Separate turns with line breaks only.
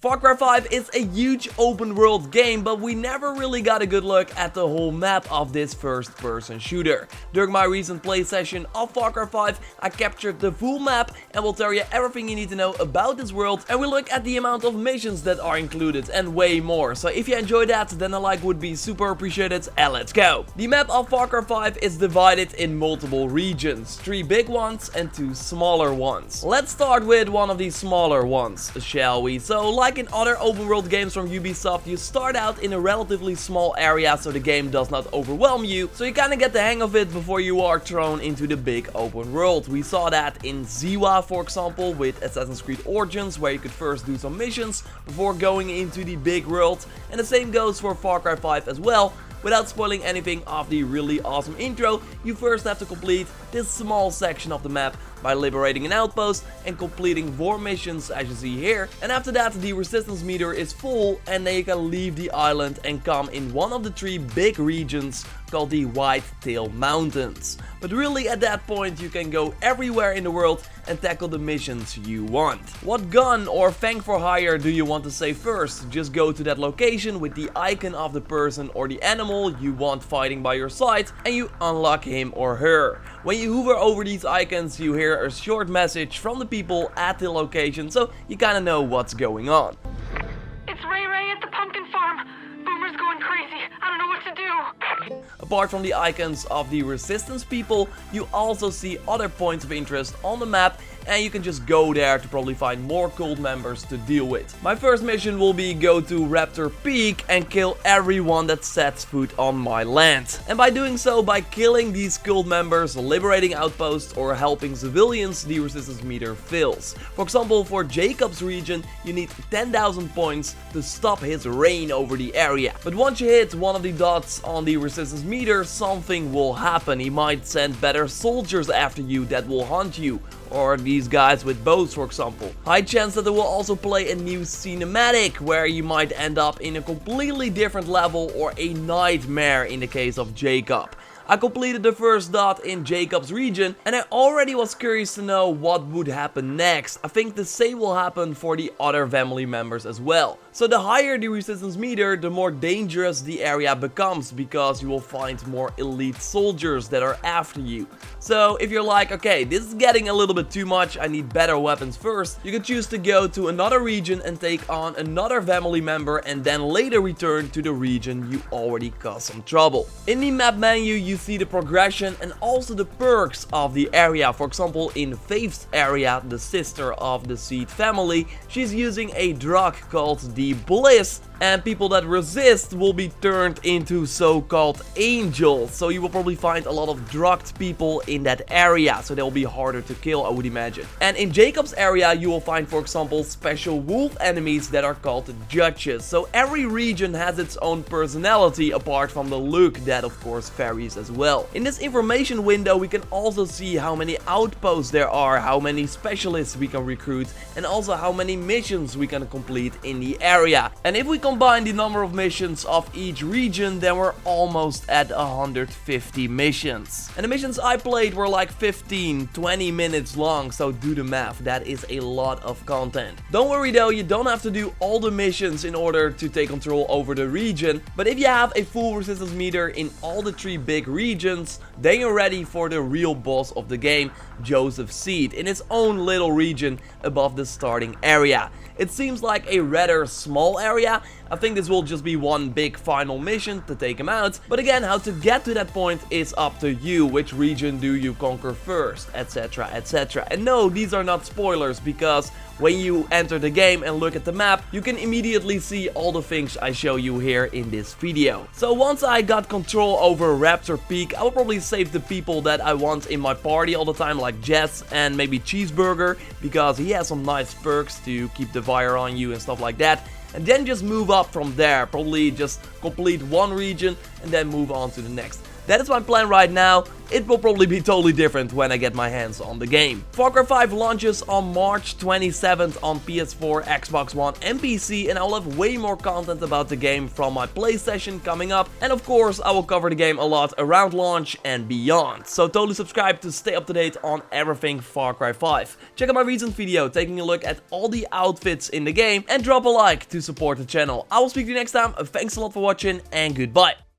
Farcry5 is a huge open world game, but we never really got a good look at the whole map of this first person shooter. During my recent play session of Farcry5, I captured the full map and will tell you everything you need to know about this world, and we look at the amount of missions that are included and way more. So if you enjoyed that, then a like would be super appreciated, and let's go! The map of Farcry5 is divided in multiple regions, 3 big ones and 2 smaller ones. Let's start with one of these smaller ones, shall we? So like in other open world games from Ubisoft, you start out in a relatively small area so the game does not overwhelm you, so you kinda get the hang of it before you are thrown into the big open world. We saw that in Ziwa, for example, with Assassin's Creed Origins, where you could first do some missions before going into the big world, and the same goes for Farcry5 as well. Without spoiling anything of the really awesome intro, you first have to complete this small section of the map by liberating an outpost and completing 4 missions as you see here, and after that the resistance meter is full and then you can leave the island and come in one of the 3 big regions called the Whitetail Mountains. But really at that point you can go everywhere in the world and tackle the missions you want. What gun or Fang for hire do you want to save first? Just go to that location with the icon of the person or the animal you want fighting by your side and you unlock him or her. When you hover over these icons you hear a short message from the people at the location, so you kinda know what's going on.
It's Ray at the pumpkin farm. Boomer's going crazy. I don't know what to do.
Apart from the icons of the resistance people, you also see other points of interest on the map, and you can just go there to probably find more cult members to deal with. My first mission will be go to Raptor Peak and kill everyone that sets foot on my land. And by doing so, by killing these cult members, liberating outposts or helping civilians, the resistance meter fills. For example, for Jacob's region, you need 10,000 points to stop his reign over the area. But once you hit one of the dots on the resistance meter, something will happen. He might send better soldiers after you that will hunt you. Or these guys with bows, for example. High chance that they will also play a new cinematic where you might end up in a completely different level or a nightmare in the case of Jacob. I completed the first dot in Jacob's region and I already was curious to know what would happen next. I think the same will happen for the other family members as well. So the higher the resistance meter, the more dangerous the area becomes because you will find more elite soldiers that are after you. So if you're like, okay, this is getting a little bit too much, I need better weapons first, you can choose to go to another region and take on another family member and then later return to the region you already caused some trouble. In the map menu you see the progression and also the perks of the area. For example, in Faith's area, the sister of the Seed family, she's using a drug called the Bliss, and people that resist will be turned into so-called angels. So you will probably find a lot of drugged people in that area, so they'll be harder to kill, I would imagine. And in Jacob's area you will find, for example, special wolf enemies that are called judges. So every region has its own personality apart from the look that of course varies as well. In this information window we can also see how many outposts there are, how many specialists we can recruit, and also how many missions we can complete in the area. And if we combine the number of missions of each region, then we're almost at 150 missions. And the missions I played were like 15-20 minutes long, so do the math, that is a lot of content. Don't worry though, you don't have to do all the missions in order to take control over the region, but if you have a full resistance meter in all the 3 big regions, then you're ready for the real boss of the game, Joseph's Seed, in its own little region above the starting area. It seems like a rather small area. I think this will just be one big final mission to take him out, but again, how to get to that point is up to you. Which region do you conquer first, etc, etc. And no, these are not spoilers, because when you enter the game and look at the map, you can immediately see all the things I show you here in this video. So once I got control over Raptor Peak, I will probably save the people that I want in my party all the time, like Jess and maybe Cheeseburger, because he has some nice perks to keep the fire on you and stuff like that. And then just move up from there, probably just complete one region and then move on to the next. That is my plan right now. It will probably be totally different when I get my hands on the game. Farcry5 launches on March 27th on PS4, Xbox One and PC, and I'll have way more content about the game from my PlayStation coming up. And of course, I will cover the game a lot around launch and beyond. So totally subscribe to stay up to date on everything Farcry 5. Check out my recent video taking a look at all the outfits in the game, and drop a like to support the channel. I will speak to you next time. Thanks a lot for watching and goodbye.